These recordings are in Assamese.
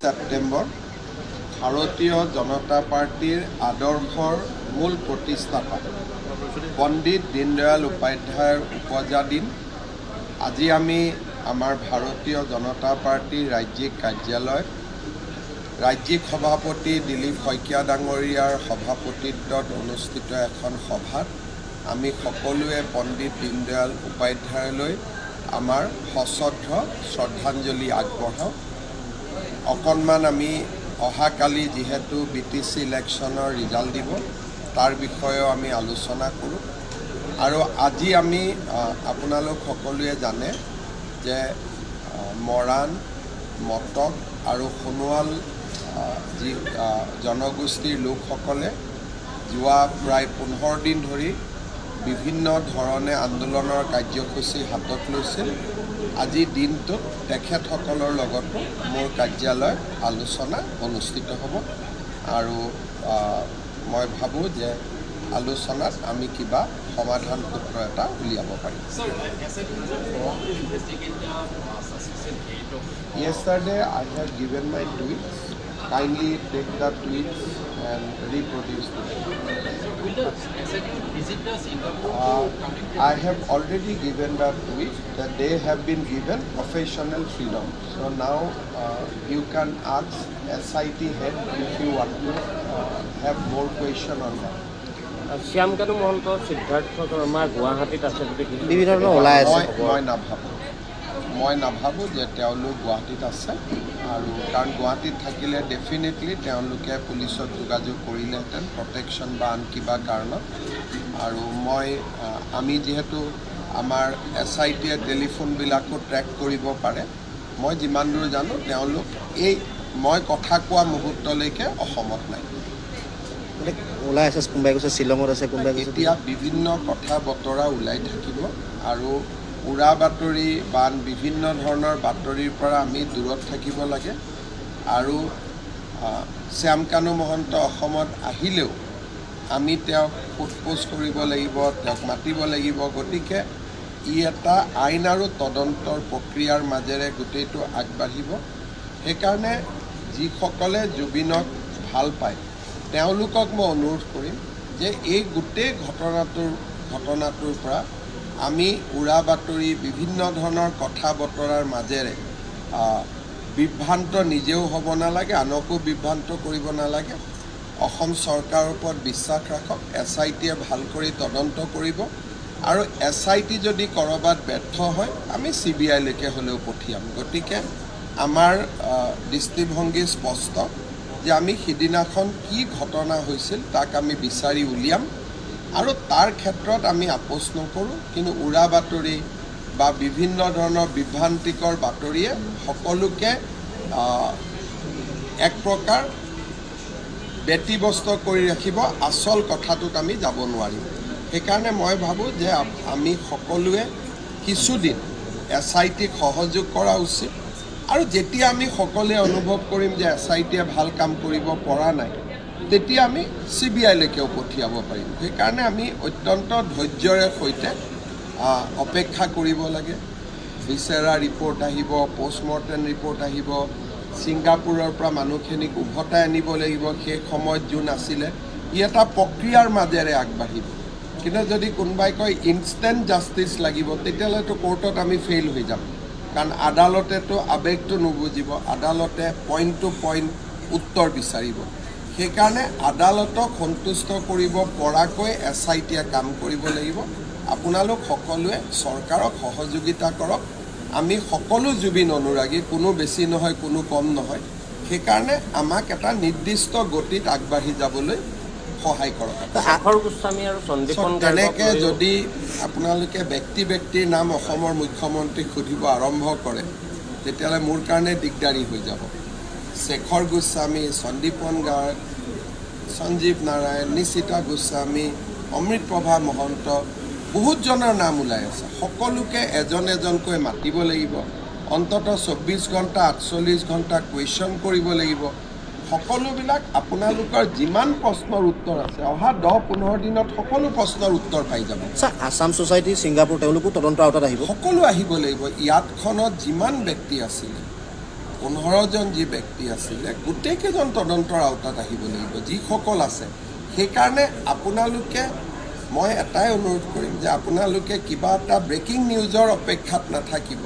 সেপ্টেম্বৰ ভাৰতীয় জনতা পাৰ্টিৰ আদৰ্শৰ মূল প্ৰতিষ্ঠাপক পণ্ডিত দীনদয়াল উপাধ্যায়ৰ উপজা দিন। আজি আমি আমাৰ ভাৰতীয় জনতা পাৰ্টিৰ ৰাজ্যিক কাৰ্যালয়ত ৰাজ্যিক সভাপতি দিলীপ শইকীয়া ডাঙৰীয়াৰ সভাপতিত্বত অনুষ্ঠিত এখন সভাত আমি সকলোৱে পণ্ডিত দীনদয়াল উপাধ্যায়লৈ আমাৰ সশ্ৰদ্ধ শ্ৰদ্ধাঞ্জলি আগবঢ়াওঁ। অকণমান আমি অহাকালি যিহেতু BTC ইলেকশ্যনৰ ৰিজাল্ট দিব, তাৰ বিষয়েও আমি আলোচনা কৰোঁ। আৰু আজি আমি আপোনালোক সকলোৱে জানে যে মৰাণ, মটক আৰু সোণোৱাল যি জনগোষ্ঠীৰ লোকসকলে যোৱা প্ৰায় 15 দিন ধৰি বিভিন্ন ধৰণে আন্দোলনৰ কাৰ্যসূচী হাতত লৈছিল। আজি দিনটোত তেখেতসকলৰ লগতো মোৰ কাৰ্যালয়ত আলোচনা অনুষ্ঠিত হ'ব আৰু মই ভাবোঁ যে আলোচনাত আমি কিবা সমাধান সূত্ৰ এটা উলিয়াব পাৰিম। Yesterday I have given my tweets. Kindly take the tweets and reproduce them. I have already given the tweet that they have been given professional freedom. So now you can ask SIT head if you want to have more question on that. Shyamkanu Mahanta, Siddharth Sharma গুৱাহাটীত আছে বুলি বিভিন্ন ওলাই আছে। মই নাভাবোঁ যে তেওঁলোক গুৱাহাটীত আছে, আৰু কাৰণ গুৱাহাটীত থাকিলে ডেফিনেটলি তেওঁলোকে পুলিচত যোগাযোগ কৰিলেহেঁতেন প্ৰটেকশ্যন বা আন কিবা কাৰণত। আৰু আমি যিহেতু আমাৰ SITয়ে টেলিফোনবিলাকো ট্ৰেক কৰিব পাৰে, মই যিমান দূৰ জানো তেওঁলোক মই কথা কোৱা মুহূৰ্তলৈকে অসমত নাই। ওলাই আছে, কোনোবাই কৈছে শ্বিলঙত আছে, কোনোবাই এতিয়া বিভিন্ন কথা বতৰা ওলাই থাকিব, আৰু উৰা বাতৰি বা বিভিন্ন ধৰণৰ বাতৰিৰ পৰা আমি দূৰত থাকিব লাগে। আৰু শ্যামকানু মহন্ত অসমত আহিলেও আমি তেওঁক সোধপোছ কৰিব লাগিব, তেওঁক মাতিব লাগিব। গতিকে এটা আইন আৰু তদন্তৰ প্ৰক্ৰিয়াৰ মাজেৰে গোটেইটো আগবাঢ়িব। সেইকাৰণে যিসকলে জুবিনক ভাল পায় তেওঁলোকক মই অনুৰোধ কৰিম যে এই গোটেই ঘটনাটোৰ পৰা আমি উৰা বাতৰি বিভিন্ন ধৰণৰ কথা বতৰাৰ মাজেৰে বিভ্ৰান্ত নিজেও হ'ব নালাগে, আনকো বিভ্ৰান্ত কৰিব নালাগে। অসম চৰকাৰৰ ওপৰত বিশ্বাস ৰাখক। SITয়ে ভাল কৰি তদন্ত কৰিব, আৰু SIT যদি ক'ৰবাত ব্যৰ্থ হয় আমি CBIলৈকে হ'লেও পঠিয়াম। গতিকে আমাৰ দৃষ্টিভংগী স্পষ্ট যে আমি সিদিনাখন কি ঘটনা হৈছিল তাক আমি বিচাৰি উলিয়াম, আৰু তাৰ ক্ষেত্ৰত আমি আপোচ নকৰোঁ। কিন্তু উৰা বাতৰি বা বিভিন্ন ধৰণৰ বিভ্ৰান্তিকৰ বাতৰিয়ে সকলোকে এক প্ৰকাৰ ব্যতিব্যস্ত কৰি ৰাখিব, আচল কথাটোত আমি যাব নোৱাৰিম। সেইকাৰণে মই ভাবোঁ যে আমি সকলোৱে কিছুদিন SITক সহযোগ কৰা উচিত, আৰু যেতিয়া আমি সকলোৱে অনুভৱ কৰিম যে SITয়ে ভাল কাম কৰিব পৰা নাই, তেতিয়া আমি CBIলৈকেও পঠিয়াব পাৰিম। সেইকাৰণে আমি অত্যন্ত ধৈৰ্যৰে সৈতে অপেক্ষা কৰিব লাগে। ভিছেৰা ৰিপৰ্ট আহিব, পষ্টমৰ্টেম ৰিপৰ্ট আহিব, ছিংগাপুৰৰ পৰা মানুহখিনিক উভতাই আনিব লাগিব। সেই সময়ত যোন আছিলে, এটা প্ৰক্ৰিয়াৰ মাজেৰে আগবাঢ়িব। কিন্তু যদি কোনোবাই কয় ইনষ্টেণ্ট জাষ্টিছ লাগিব, তেতিয়াহ'লেতো কোৰ্টত আমি ফেইল হৈ যাম, কাৰণ আদালতেতো আৱেগটো নুবুজিব, আদালতে পইণ্ট টু পইণ্ট উত্তৰ বিচাৰিব। সেইকাৰণে আদালতক সন্তুষ্ট কৰিব পৰাকৈ SITয়ে কাম কৰিব লাগিব। আপোনালোক সকলোৱে চৰকাৰক সহযোগিতা কৰক। আমি সকলো জুবিন অনুৰাগী, কোনো বেছি নহয়, কোনো কম নহয়। সেইকাৰণে আমাক এটা নিৰ্দিষ্ট গতিত আগবাঢ়ি যাবলৈ সহায় কৰক। তেনেকৈ যদি আপোনালোকে ব্যক্তিৰ নাম অসমৰ মুখ্যমন্ত্ৰীক সুধিব আৰম্ভ কৰে, তেতিয়াহ'লে মোৰ কাৰণে দিগদাৰী হৈ যাব। শেখৰ গোস্বামী, সন্দীপন গাৰ্গ, সঞ্জীৱ নাৰায়ণ, নিশিতা গোস্বামী, অমৃতপ্ৰভা মহন্ত, বহুতজনৰ নাম ওলাই আছে। সকলোকে এজন এজনকৈ মাতিব লাগিব। অন্ততঃ 24 ঘণ্টা 48 ঘণ্টা কুৱেশ্যন কৰিব লাগিব। সকলোবিলাক আপোনালোকৰ যিমান প্ৰশ্নৰ উত্তৰ আছে, অহা 10-15 দিনত সকলো প্ৰশ্নৰ উত্তৰ পাই যাব। আসাম ছ'চাইটি, ছিংগাপুৰ তেওঁলোকো তদন্ত আওতাত আহিব, সকলো আহিব লাগিব। ইয়াতখনত যিমান ব্যক্তি আছিলে 15জন যি ব্যক্তি আছিলে গোটেইকেইজন তদন্তৰ আওতাত আহিব লাগিব যিসকল আছে সেইকাৰণে আপোনালোকে মই এটাই অনুৰোধ কৰিম যে আপোনালোকে কিবা এটা ব্ৰেকিং নিউজৰ অপেক্ষাত নাথাকিব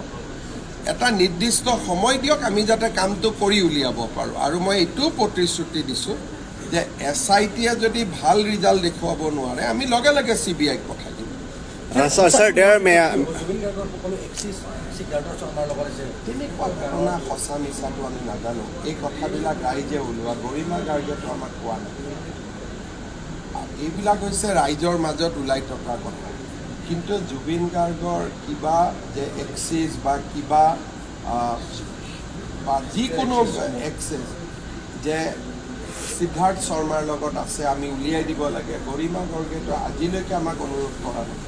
এটা নিৰ্দিষ্ট সময় দিয়ক আমি যাতে কামটো কৰি উলিয়াব পাৰোঁ আৰু মই এইটোও প্ৰতিশ্ৰুতি দিছোঁ যে SITয়ে যদি ভাল ৰিজাল্ট দেখুৱাব নোৱাৰে আমি লগে লগে CBIক পঠাই দিম Sir, there may তেনেকুৱা ঘটনা সঁচা মিছাটো আমি নাজানো এই কথাবিলাক ৰাইজে ওলোৱা গৰিমা গাৰ্গেতো আমাক কোৱা নাই এইবিলাক হৈছে ৰাইজৰ মাজত ওলাই থকা কথা কিন্তু জুবিন গাৰ্গৰ কিবা যে এক্সিছ বা কিবা বা যিকোনো এক্সেছ যে সিদ্ধাৰ্থ শৰ্মাৰ লগত আছে আমি উলিয়াই দিব লাগে গৰিমা গাৰ্গেতো আজিলৈকে আমাক অনুৰোধ কৰা নাই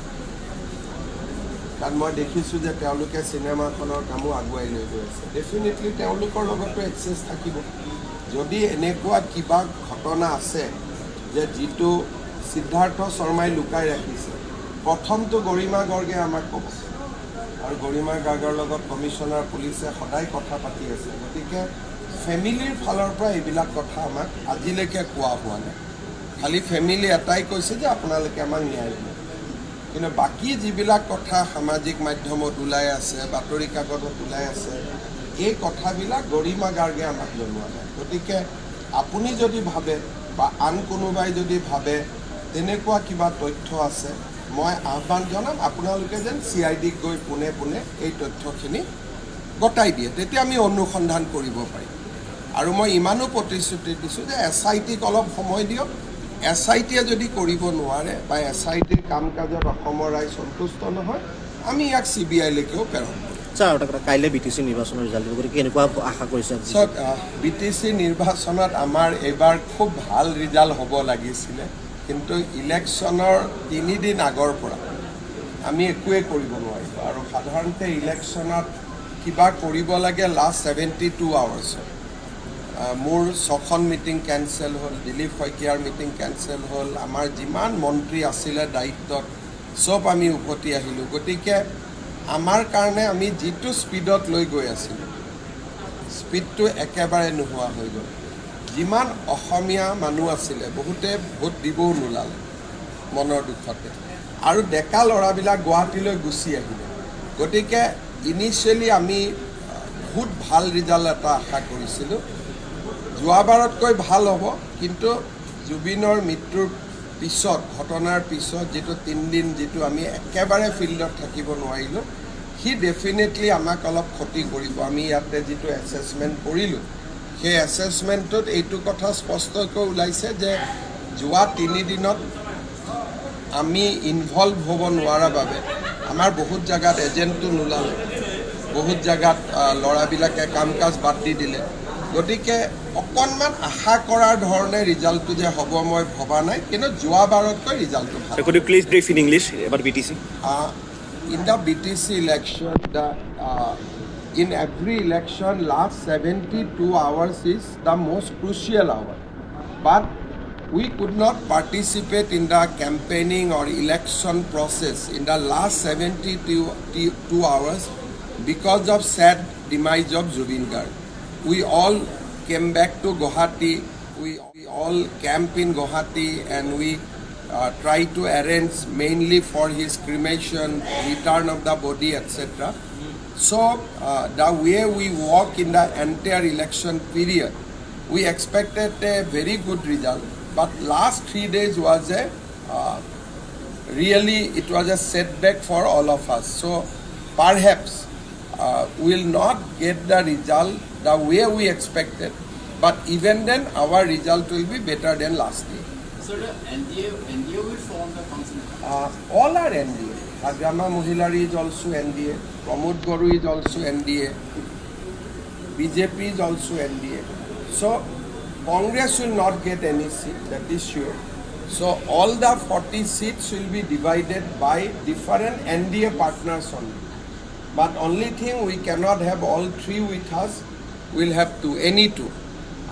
কাৰণ মই দেখিছোঁ যে তেওঁলোকে চিনেমাখনৰ কামো আগুৱাই লৈ গৈ আছে ডেফিনেটলি তেওঁলোকৰ লগতো এক্সেছ থাকিব যদি এনেকুৱা কিবা ঘটনা আছে যে যিটো সিদ্ধাৰ্থ শৰ্মাই লুকাই ৰাখিছে প্ৰথমটো গৰিমা গাৰ্গে আমাক ক'ব আৰু গৰিমা গাৰ্গৰ লগত কমিশ্যনাৰ পুলিচে সদায় কথা পাতি আছে গতিকে ফেমিলিৰ ফালৰ পৰা এইবিলাক কথা আমাক আজিলৈকে কোৱা হোৱা নাই খালি ফেমিলি এটাই কৈছে যে আপোনালোকে আমাক ন্যায় দিব কিন্তু বাকী যিবিলাক কথা সামাজিক মাধ্যমত ওলাই আছে বাতৰি কাকতত ওলাই আছে এই কথাবিলাক গৰিমা গাৰ্গে আমাক জনোৱা নাই গতিকে আপুনি যদি ভাবে বা আন কোনোবাই যদি ভাবে তেনেকুৱা কিবা তথ্য আছে মই আহ্বান জনাম আপোনালোকে যেন CIDক গৈ পোনে পোনে এই তথ্যখিনি গতাই দিয়ে তেতিয়া আমি অনুসন্ধান কৰিব পাৰিম আৰু মই ইমানো প্ৰতিশ্ৰুতি দিছোঁ যে SITক অলপ সময় দিয়ক SITয়ে যদি কৰিব নোৱাৰে বা SITৰ কাম কাজত অসমৰ ৰাইজ সন্তুষ্ট নহয় আমি ইয়াক CBIলৈকেও প্ৰেৰণ কৰিম Sir, কাইলৈ BTC নিৰ্বাচনৰ ৰিজাল্ট দিব গতিকে কেনেকুৱা আশা কৰিছে চাওক BTC নিৰ্বাচনত আমাৰ এইবাৰ খুব ভাল ৰিজাল্ট হ'ব লাগিছিলে কিন্তু ইলেকশ্যনৰ 3 দিন আগৰ পৰা আমি একোৱে কৰিব নোৱাৰিলোঁ আৰু সাধাৰণতে ইলেকশ্যনত কিবা কৰিব লাগে লাষ্ট 72 আৱাৰ্ছত মোৰ 6খন মিটিং কেঞ্চেল হ'ল দিলীপ শইকীয়াৰ মিটিং কেঞ্চেল হ'ল আমাৰ যিমান মন্ত্ৰী আছিলে দায়িত্বত চব আমি উভতি আহিলোঁ গতিকে আমাৰ কাৰণে আমি যিটো স্পীডত লৈ গৈ আছিলোঁ স্পীডটো একেবাৰে নোহোৱা হৈ গ'ল যিমান অসমীয়া মানুহ আছিলে বহুতে ভোট দিবও নোলালে মনৰ দুখতে আৰু ডেকা ল'ৰাবিলাক গুৱাহাটীলৈ গুচি আহিলে গতিকে ইনিচিয়েলি আমি বহুত ভাল ৰিজাল্ট এটা আশা কৰিছিলোঁ যোৱাবাৰতকৈ ভাল হ'ব কিন্তু জুবিনৰ মৃত্যুৰ পিছত ঘটনাৰ পিছত যিটো 3 দিন যিটো আমি একেবাৰে ফিল্ডত থাকিব নোৱাৰিলোঁ সি ডেফিনেটলি আমাক অলপ ক্ষতি কৰিব আমি ইয়াতে যিটো এছেছমেণ্ট কৰিলোঁ সেই এছেছমেণ্টটোত এইটো কথা স্পষ্টকৈ ওলাইছে যে যোৱা 3 দিনত আমি ইনভলভ হ'ব নোৱাৰাৰ বাবে আমাৰ বহুত জাগাত এজেণ্টটো নোলালে বহুত জাগাত ল'ৰাবিলাকে কাম কাজ বাদ দি দিলে গতিকে অকণমান আশা কৰাৰ ধৰণে ৰিজাল্টটো যে হ'ব মই ভবা নাই কিন্তু যোৱাবাৰতকৈ ৰিজাল্টটো ভাল Could you please brief in English about BTC? In the BTC election, in every election, last 72 hours is the most crucial hour. But we could not participate in the campaigning or election process in the last 72 hours because of sad demise of Zubin Garg. We all came back to Guwahati. We all camp in Guwahati and we try to arrange mainly for his cremation, return of the body, etc. So the way we walk in the entire election period, we expected a very good result. But last 3 days was really it was a setback for all of us. So perhaps we will not get the result the way we expected. But even then, our result will be better than last year. So the NDA will form the council? All are NDA. Hagrama Mohilari is also NDA. Pramod Guru is also NDA. BJP is also NDA. So Congress will not get any seat, that is sure. So all the 40 seats will be divided by different NDA partners only. But only thing, we cannot have all 3 with us. We'll have any 2.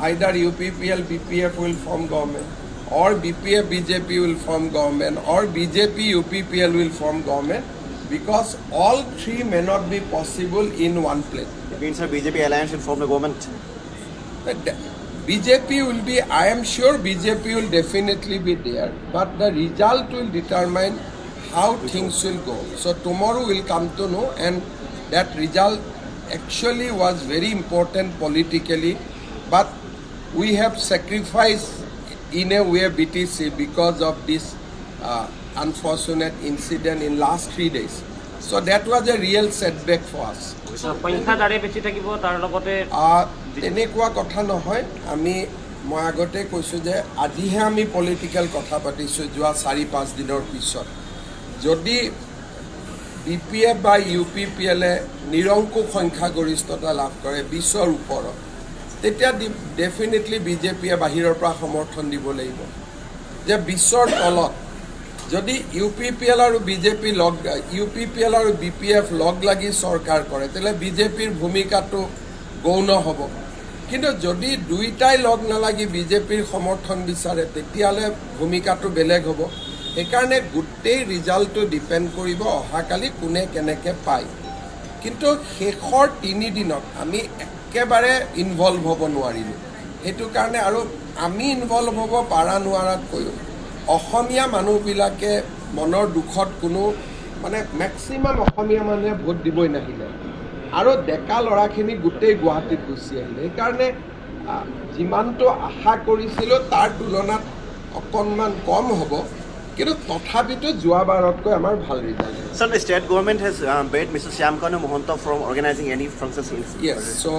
Either UPPL, BPF will form government, or BPF, BJP will form government, or BJP, UPPL will form government, because all 3 may not be possible in one place. means a BJP alliance will form the government. BJP will be, I am sure BJP will definitely be there, but the result will determine how things will go. So tomorrow we'll come to know, and that result actually was very important politically, but we have sacrificed in a way BTC because of this unfortunate incident in last 3 days. So that was a real setback for us. সংখ্যা তাৰে বেছি থাকিব তাৰ লগতে তেনেকুৱা কথা নহয় মই আগতে কৈছোঁ যে আজিহে আমি পলিটিকেল কথা পাতিছোঁ যোৱা 4-5 দিনৰ পিছত যদি BPF বা UPPLে নিৰংকুশ সংখ্যাগৰিষ্ঠতা লাভ কৰে 20ৰ ওপৰত তেতিয়া ডেফিনেটলি বিজেপিয়ে বাহিৰৰ পৰা সমৰ্থন দিব লাগিব যে 20ৰ তলত যদি UPPL আৰু বিজেপি UPPL আৰু BPF লগ লাগি চৰকাৰ কৰে তেলে বিজেপিৰ ভূমিকাটো গৌণ হ'ব কিন্তু যদি দুইটাই লগ নালাগি বিজেপিৰ সমৰ্থন বিচাৰে তেতিয়ালে ভূমিকাটো বেলেগ হ'ব সেইকাৰণে গোটেই ৰিজাল্টটো ডিপেণ্ড কৰিব অহাকালি কোনে কেনেকৈ পায় কিন্তু শেষৰ 3 দিনত আমি একেবাৰে ইনভলভ হ'ব নোৱাৰিলোঁ সেইটো কাৰণে আৰু আমি ইনভলভ হ'ব পাৰা নোৱাৰাতকৈও অসমীয়া মানুহবিলাকে মনৰ দুখত কোনো মানে মেক্সিমাম অসমীয়া মানুহে ভোট দিবই নাহিলে আৰু ডেকা ল'ৰাখিনি গোটেই গুৱাহাটীত গুচি আহিলে সেইকাৰণে যিমানটো আশা কৰিছিলোঁ তাৰ তুলনাত অকণমান কম হ'ব কিন্তু তথাপিতো যোৱাবাৰতকৈ আমাৰ ভাল result Sir, the state government has banned Mr. Shyam Kanu Mohanty from organizing any functions in Yes, so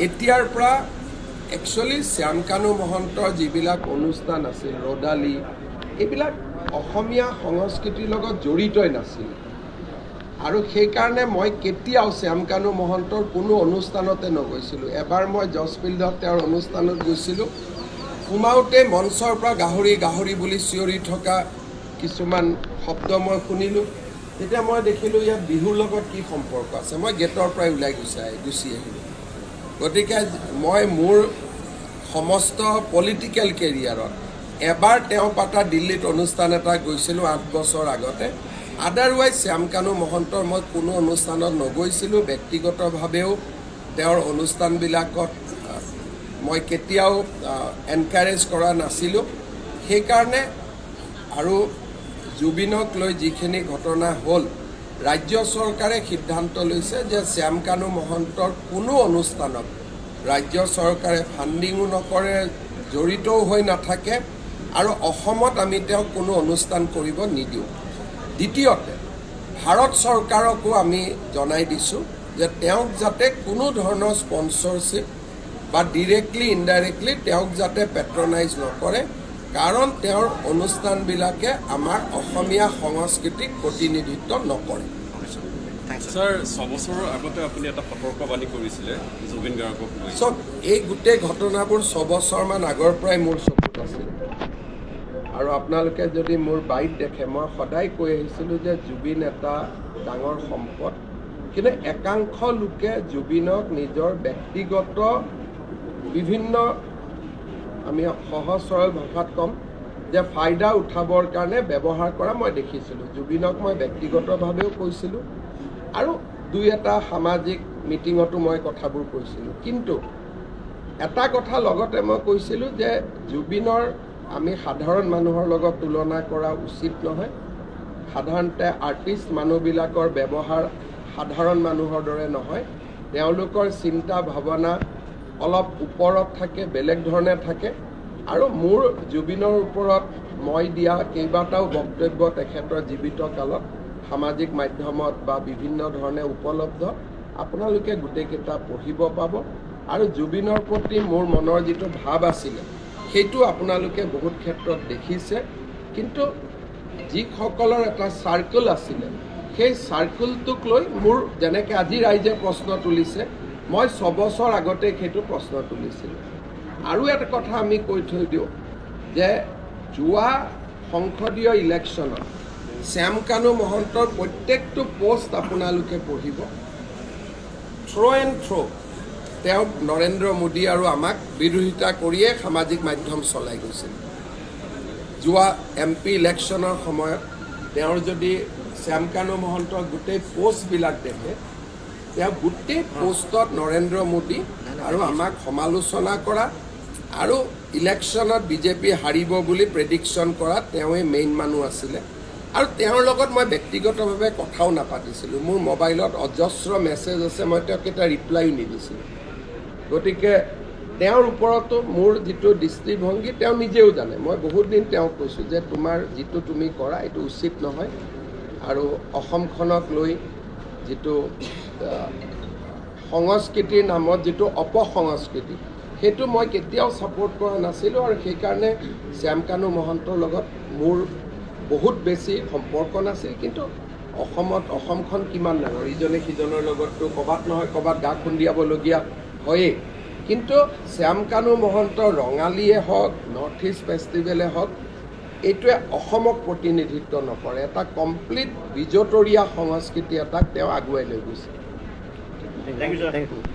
এতিয়াৰ পৰা একচুৱেলি শ্যাম কানু মহন্তৰ যিবিলাক অনুষ্ঠান আছিল ৰদালি এইবিলাক অসমীয়া সংস্কৃতিৰ লগত জড়িতই নাছিল আৰু সেইকাৰণে মই কেতিয়াও শ্যাম কানু মহন্তৰ কোনো অনুষ্ঠানতে নগৈছিলোঁ এবাৰ মই জজ ফিল্ডত তেওঁৰ অনুষ্ঠানত গৈছিলোঁ সোমাওঁতে মঞ্চৰ পৰা গাহৰি বুলি চিঞৰি থকা কিছুমান শব্দ মই শুনিলোঁ তেতিয়া মই দেখিলোঁ ইয়াত বিহুৰ লগত কি সম্পৰ্ক আছে মই গেটৰ পৰাই ওলাই গুচি আহিলোঁ গতিকে মই মোৰ সমস্ত পলিটিকেল কেৰিয়াৰত এবাৰ তেওঁ পাতা দিল্লীত অনুষ্ঠান এটা গৈছিলোঁ 8 বছৰ আগতে আদাৰৱাইজ শ্যাম কানু মহন্তৰ মই কোনো অনুষ্ঠানত নগৈছিলোঁ ব্যক্তিগতভাৱেও তেওঁৰ অনুষ্ঠানবিলাকত মই কেতিয়াও এনকাৰেজ কৰা নাছিলোঁ সেইকাৰণে আৰু জুবিনক লৈ যিখিনি ঘটনা হ'ল ৰাজ্য চৰকাৰে সিদ্ধান্ত লৈছে যে শ্যাম কানু মহন্তৰ কোনো অনুষ্ঠানত ৰাজ্য চৰকাৰে ফাণ্ডিঙো নকৰে জড়িতও হৈ নাথাকে আৰু অসমত আমি তেওঁক কোনো অনুষ্ঠান কৰিব নিদিওঁ দ্বিতীয়তে ভাৰত চৰকাৰকো আমি জনাই দিছোঁ যে তেওঁক যাতে কোনো ধৰণৰ স্পন্সৰশ্বিপ বা ডিৰেক্টলি ইনডাইৰেক্টলি তেওঁক যাতে পেট্ৰনাইজ নকৰে কাৰণ তেওঁৰ অনুষ্ঠানবিলাকে আমাৰ অসমীয়া সংস্কৃতিক প্ৰতিনিধিত্ব নকৰে স্যাৰ 6 বছৰৰ আগতে আপুনি এটা সতৰ্কবাণী কৰিছিলে জুবিন গাৰ্গক লৈ চব এই গোটেই ঘটনাবোৰ 6 বছৰমান আগৰ পৰাই মোৰ চকুত আছিল আৰু আপোনালোকে যদি মোৰ বাইট দেখে মই সদায় কৈ আহিছিলোঁ যে জুবিন এটা ডাঙৰ সম্পদ কিন্তু একাংশ লোকে জুবিনক নিজৰ ব্যক্তিগত বিভিন্ন আমি সহজ সৰল ভাষাত ক'ম যে ফাইদা উঠাবৰ কাৰণে ব্যৱহাৰ কৰা মই দেখিছিলোঁ জুবিনক মই ব্যক্তিগতভাৱেও কৈছিলোঁ আৰু দুই এটা সামাজিক মিটিঙতো মই কথাবোৰ কৈছিলোঁ কিন্তু এটা কথা লগতে মই কৈছিলোঁ যে জুবিনৰ আমি সাধাৰণ মানুহৰ লগত তুলনা কৰা উচিত নহয় সাধাৰণতে আৰ্টিষ্ট মানুহবিলাকৰ ব্যৱহাৰ সাধাৰণ মানুহৰ দৰে নহয় তেওঁলোকৰ চিন্তা ভাৱনা অলপ ওপৰত থাকে বেলেগ ধৰণে থাকে আৰু মোৰ জুবিনৰ ওপৰত মই দিয়া কেইবাটাও বক্তব্য তেখেতৰ জীৱিত কালত সামাজিক মাধ্যমত বা বিভিন্ন ধৰণে উপলব্ধ আপোনালোকে গোটেইকেইটা পঢ়িব পাব আৰু জুবিনৰ প্ৰতি মোৰ মনৰ যিটো ভাৱ আছিলে সেইটো আপোনালোকে বহুত ক্ষেত্ৰত দেখিছে কিন্তু যিসকলৰ এটা চাৰ্কেল আছিলে সেই চাৰ্কেলটোক লৈ মোৰ যেনেকৈ আজি ৰাইজে প্ৰশ্ন তুলিছে মই 6 বছৰ আগতে সেইটো প্ৰশ্ন তুলিছিলোঁ আৰু এটা কথা আমি কৈ থৈ দিওঁ যে যোৱা সংসদীয় ইলেকশ্যনত শ্যাম কানু মহন্তৰ প্ৰত্যেকটো পোষ্ট আপোনালোকে পঢ়িব থ্ৰ' তেওঁ নৰেন্দ্ৰ মোদী আৰু আমাক বিৰোধিতা কৰিয়ে সামাজিক মাধ্যম চলাই গৈছিল যোৱা MP ইলেকশ্যনৰ সময়ত তেওঁৰ যদি শ্যাম কানু মহন্তৰ গোটেই পোষ্টবিলাক দেখে তেওঁ গোটেই পোষ্টত নৰেন্দ্ৰ মোদী আৰু আমাক সমালোচনা কৰা আৰু ইলেকশ্যনত বিজেপি হাৰিব বুলি প্ৰেডিকশ্যন কৰা তেওঁৱে মেইন মানুহ আছিলে আৰু তেওঁৰ লগত মই ব্যক্তিগতভাৱে কথাও নাপাতিছিলোঁ মোৰ মোবাইলত অজস্ৰ মেছেজ আছে মই তেওঁক এটা ৰিপ্লাইও নিদিছিলোঁ গতিকে তেওঁৰ ওপৰতো মোৰ যিটো দৃষ্টিভংগী তেওঁ নিজেও জানে মই বহুত দিন তেওঁক কৈছোঁ যে তোমাৰ যিটো তুমি কৰা এইটো উচিত নহয় আৰু অসমখনক লৈ যিটো সংস্কৃতিৰ নামত যিটো অপসংস্কৃতি সেইটো মই কেতিয়াও ছাপোৰ্ট কৰা নাছিলোঁ আৰু সেইকাৰণে শ্যামকানু মহন্তৰ লগত মোৰ বহুত বেছি সম্পৰ্ক নাছিল কিন্তু অসমখন কিমান ডাঙৰ ইজনে সিজনৰ লগততো ক'ৰবাত নহয় ক'ৰবাত গা খুন্দিয়াবলগীয়া হয়েই কিন্তু শ্যামকানু মহন্ত ৰঙালীয়ে হওক নৰ্থ ইষ্ট ফেষ্টিভেলে হওক এইটোৱে অসমক প্ৰতিনিধিত্ব নকৰে এটা কমপ্লিট বিজতৰীয়া সংস্কৃতি এটাক তেওঁ আগুৱাই লৈ গৈছে Thank you, sir.